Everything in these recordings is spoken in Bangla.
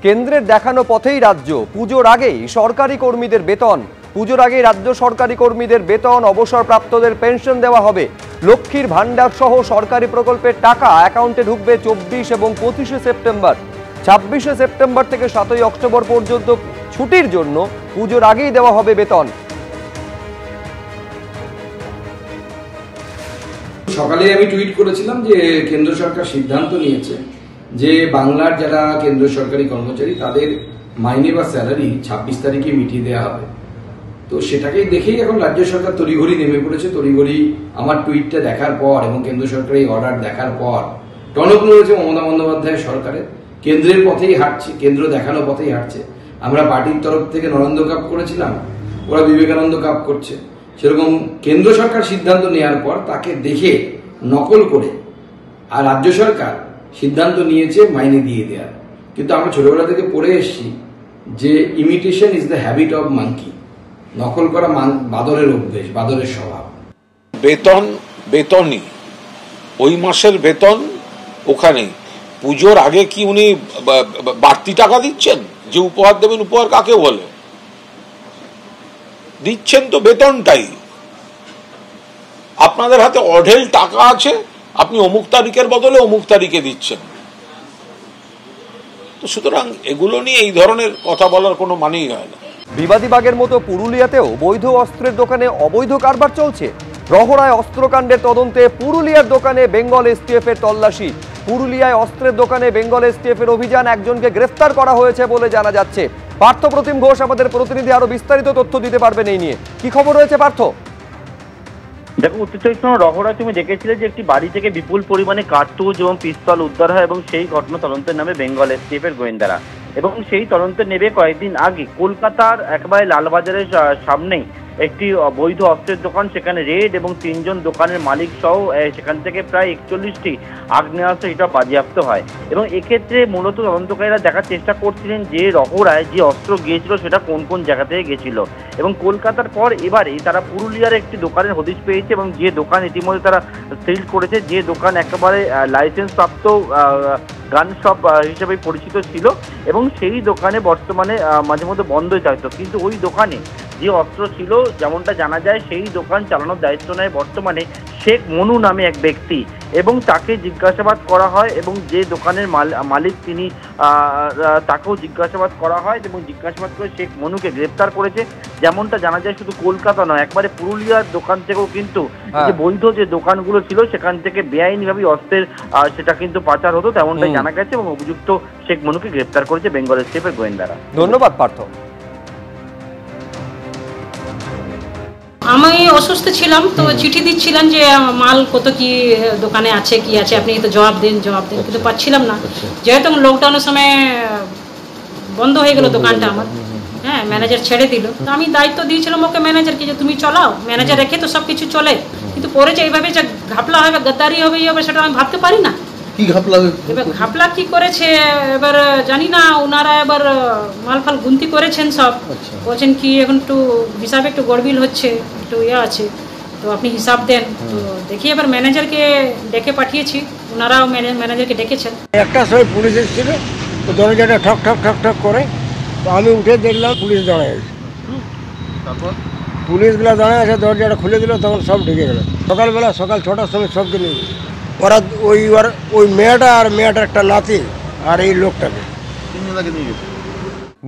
কেন্দ্রের দেখানো পথেই রাজ্য, পুজোর আগেই সরকারি কর্মীদের বেতন। পুজোর আগেই রাজ্য সরকারি কর্মীদের বেতন, অবসরপ্রাপ্তদের পেনশন দেওয়া হবে। লক্ষ্মীর ভান্ডার সহ সরকারি প্রকল্পের টাকা অ্যাকাউন্টে ঢুকবে 24 এবং 25 সেপ্টেম্বর। 26 সেপ্টেম্বর থেকে 7 অক্টোবর পর্যন্ত ছুটির জন্য পুজোর আগেই দেওয়া হবে বেতন। সকালে আমি টুইট করেছিলাম যে কেন্দ্র সরকার সিদ্ধান্ত নিয়েছে যে বাংলার যারা কেন্দ্র সরকারি কর্মচারী তাদের মাইনে বা স্যালারি 26 তারিখে মিটিয়ে দেওয়া হবে। তো সেটাকেই দেখেই এখন রাজ্য সরকার তড়িঘড়ি নেমে পড়েছে। তড়িঘড়ি আমার টুইটটা দেখার পর এবং কেন্দ্র সরকারের অর্ডার দেখার পর টনক নড়েছে মমতা বন্দ্যোপাধ্যায়ের সরকারের। কেন্দ্রের পথেই হাঁটছে, কেন্দ্র দেখানো পথেই হাঁটছে। আমরা পার্টির তরফ থেকে নরেন্দ্র কাপ করেছিলাম, ওরা বিবেকানন্দ কাপ করছে। সেরকম কেন্দ্র সরকার সিদ্ধান্ত নেওয়ার পর তাকে দেখে নকল করে আর রাজ্য সরকার সিদ্ধান্ত নিয়েছে মাইনে দিয়ে দেওয়ার। কিন্তু আমরা ছোটবেলা থেকে পড়ে এসেছি যে imitation is the habit of monkey, নকল করা বাদরের অভ্যেস, বাদরের স্বভাব। বেতন বেতনই, ওই মাসের বেতন ওখানেই। পুজোর আগে কি উনি বাড়তি টাকা দিচ্ছেন? যে উপহার দেবেন, উপহার কাকে বলে? দিচ্ছেন তো বেতনটাই। আপনাদের হাতে অঢেল টাকা আছে, আপনি অমুক তারিখের বদলে অমুক তারিখে দিচ্ছেন। তো সুতরাং এগুলো নিয়ে এই ধরনের কথা বলার কোনো মানেই হয় না। বিবাদীবাগের মতো পুরুলিয়াতেও বৈধ অস্ত্রের দোকানে অবৈধ কারবার চলছে। রহড়ায় অস্ত্রকাণ্ডের তদন্তে পুরুলিয়ার দোকানে বেঙ্গল এসটিএফ এর তল্লাশি। পুরুলিয়ায় অস্ত্রের দোকানে বেঙ্গল এসটিএফ এর অভিযান, একজনকে গ্রেফতার করা হয়েছে বলে জানা যাচ্ছে। পার্থ প্রতিম ঘোষ আমাদের প্রতিনিধি, আরো বিস্তারিত তথ্য দিতে পারবেন এই নিয়ে। কি খবর রয়েছে পার্থ? দেখো, উত্তর চব্বিশ পরগনার রহড়ায় তুমি দেখেছিলে যে একটি বাড়ি থেকে বিপুল পরিমাণে কার্তুজ এবং পিস্তল উদ্ধার হয় এবং সেই ঘটনা তদন্তের নামে বেঙ্গল এসটিএফ এর গোয়েন্দারা। এবং সেই তদন্তে নেবে কয়েকদিন আগে কলকাতার একেবারে লালবাজারের সামনেই একটি বৈধ অস্ত্রের দোকান, সেখানে রেড এবং 3 জন দোকানের মালিক সহ সেখান থেকে প্রায় 41টি আগ্নেয়াস্ত্র এটা বাজেয়াপ্ত হয়। এবং এক্ষেত্রে মূলত তদন্তকারীরা দেখার চেষ্টা করছিলেন যে রহড়ায় যে অস্ত্র গিয়েছিল সেটা কোন কোন জায়গা থেকে গেছিল। এবং কলকাতার পর এবারে তারা পুরুলিয়ার একটি দোকানের হদিশ পেয়েছে এবং যে দোকান ইতিমধ্যে তারা সিল করেছে, যে দোকান একেবারে লাইসেন্স প্রাপ্ত গান শপ হিসেবে পরিচিত ছিল এবং সেই দোকানে বর্তমানে মাঝে মধ্যে বন্ধই থাকতো। কিন্তু ওই দোকানে যে অস্ত্র ছিল, যেমনটা জানা যায়, সেই দোকান চালানোর দায়িত্ব নেয় বর্তমানে শেখ মনু নামে এক ব্যক্তি এবং তাকে জিজ্ঞাসাবাদ করা হয় এবং যে দোকানের মালিক তিনি তাকেও জিজ্ঞাসাবাদ করা হয় এবং জিজ্ঞাসাবাদ করে শেখ মনুকে গ্রেপ্তার করেছে। যেমনটা জানা যায় শুধু কলকাতা নয়, একবারে পুরুলিয়ার দোকান থেকেও কিন্তু যে বৈধ যে দোকানগুলো ছিল সেখান থেকে বেআইনিভাবে অস্ত্রের সেটা কিন্তু পাচার হতো, তেমনটাই জানা গেছে এবং অভিযুক্ত শেখ মনুকে গ্রেপ্তার করেছে বেঙ্গল এসটিএফ এর গোয়েন্দারা। ধন্যবাদ পার্থ। আমি অসুস্থ ছিলাম, তো চিঠি দিচ্ছিলাম যে মাল কত কি দোকানে আছে, কি আছে, আপনি তো জবাব দিন, কিন্তু পাচ্ছিলাম না। যেহেতু লকডাউনের সময় বন্ধ হয়ে গেল দোকানটা আমার, হ্যাঁ, ম্যানেজার ছেড়ে দিল। তো আমি দায়িত্ব দিয়েছিলাম ওকে, ম্যানেজারকে, যে তুমি চলাও, ম্যানেজার রেখে তো সব কিছু চলে। কিন্তু পরে যে এইভাবে যে ঘাপলা হবে, গাদ্দারি হবে, সেটা আমি ভাবতে পারি না। কি ঘাপলা? এবার ঘাপলা কি করেছে এবার জানি না। ওনারা এবার মালফাল গুনতি করেছেন সব, বলছেন কি এখন একটু হিসাবে একটু গড়বিল হচ্ছে, একটু আছে, তো আপনি হিসাব দেন। তো দেখি এবার ম্যানেজারকে ডেকে পাঠিয়েছি, ওনারাও ম্যানেজারকে ডেকেছেন। একটা সময় পুলিশ এসেছিল, তো দরজাটা ঠক ঠক ঠক ঠক করে, তো আমি উঠে দেখলাম পুলিশ দাঁড়ায় আছে। তারপর পুলিশগুলো দাঁড়ায় আছে, দরজাটা খুলে দিল, তখন সব ঢেকে গেল। সকালবেলা সকাল 6টার সময় সবকে নিয়ে ওরা ওই মেয়েটা আর মেয়েটার একটা নাতি আর এই লোকটাকে নিয়ে গেছে।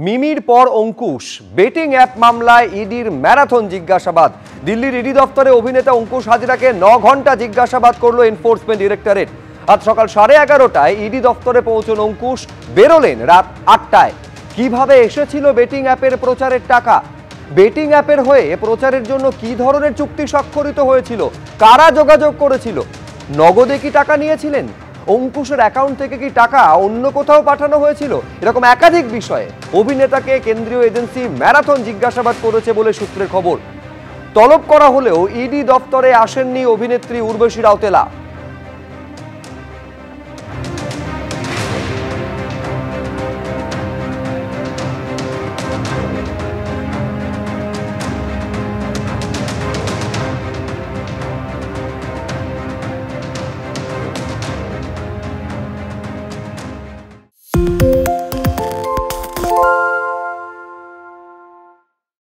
মিমির পর অঙ্কুশ, বেটিং অ্যাপ মামলায় ইডির ম্যারাথন জিজ্ঞাসাবাদ। দিল্লির ইডি দফতরে অভিনেতা অঙ্কুশ হাজরাকে 9 ঘন্টা জিজ্ঞাসাবাদ করলো এনফোর্সমেন্ট ডিরেক্টরেট। আজ সকাল 11:30টায় ইডি দফতরে পৌঁছন অঙ্কুশ, বেরোলেন রাত 8টায়। কিভাবে এসেছিল বেটিং অ্যাপের প্রচারের টাকা? বেটিং অ্যাপের হয়ে প্রচারের জন্য কি ধরনের চুক্তি স্বাক্ষরিত হয়েছিল? কারা যোগাযোগ করেছিল? নগদে কি টাকা নিয়েছিলেন? অঙ্কুশের অ্যাকাউন্ট থেকে কি টাকা অন্য কোথাও পাঠানো হয়েছিল? এরকম একাধিক বিষয়ে অভিনেতাকে কেন্দ্রীয় এজেন্সি ম্যারাথন জিজ্ঞাসাবাদ করেছে বলে সূত্রের খবর। তলব করা হলেও ইডি দফতরে আসেননি অভিনেত্রী উর্বশী রাউতেলা।